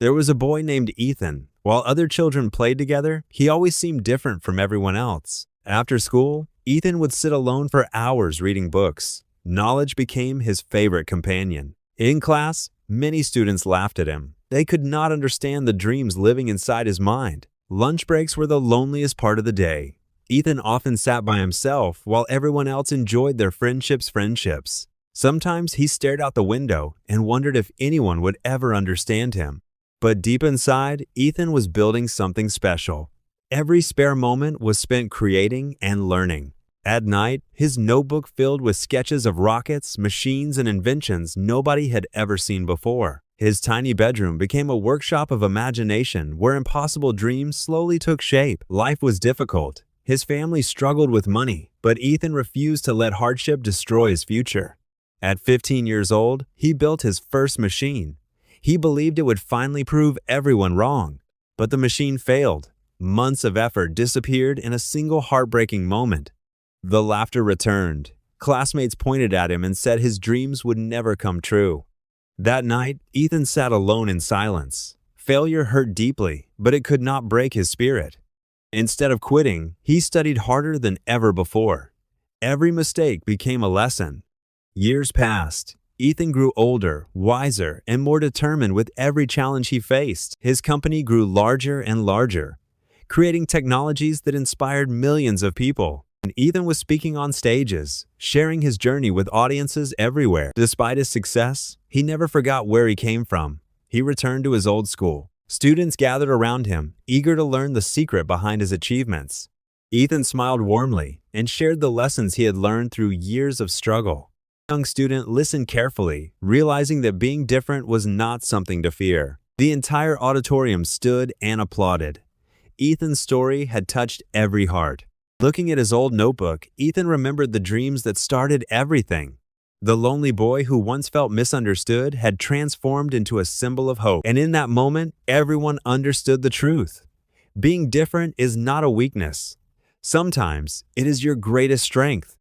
There was a boy named Ethan. While other children played together, he always seemed different from everyone else. After school, Ethan would sit alone for hours reading books. Knowledge became his favorite companion. In class, many students laughed at him. They could not understand the dreams living inside his mind. Lunch breaks were the loneliest part of the day. Ethan often sat by himself while everyone else enjoyed their friendships. Sometimes he stared out the window and wondered if anyone would ever understand him. But deep inside, Ethan was building something special. Every spare moment was spent creating and learning. At night, his notebook filled with sketches of rockets, machines, and inventions nobody had ever seen before. His tiny bedroom became a workshop of imagination where impossible dreams slowly took shape. Life was difficult. His family struggled with money, but Ethan refused to let hardship destroy his future. At 15 years old, he built his first machine. He believed it would finally prove everyone wrong, but the machine failed. Months of effort disappeared in a single heartbreaking moment. The laughter returned. Classmates pointed at him and said his dreams would never come true. That night, Ethan sat alone in silence. Failure hurt deeply, but it could not break his spirit. Instead of quitting, he studied harder than ever before. Every mistake became a lesson. Years passed. Ethan grew older, wiser, and more determined with every challenge he faced. His company grew larger and larger, creating technologies that inspired millions of people. And Ethan was speaking on stages, sharing his journey with audiences everywhere. Despite his success, he never forgot where he came from. He returned to his old school. Students gathered around him, eager to learn the secret behind his achievements. Ethan smiled warmly and shared the lessons he had learned through years of struggle. The young student listened carefully, realizing that being different was not something to fear. The entire auditorium stood and applauded. Ethan's story had touched every heart. Looking at his old notebook, Ethan remembered the dreams that started everything. The lonely boy who once felt misunderstood had transformed into a symbol of hope. And in that moment, everyone understood the truth. Being different is not a weakness. Sometimes it is your greatest strength.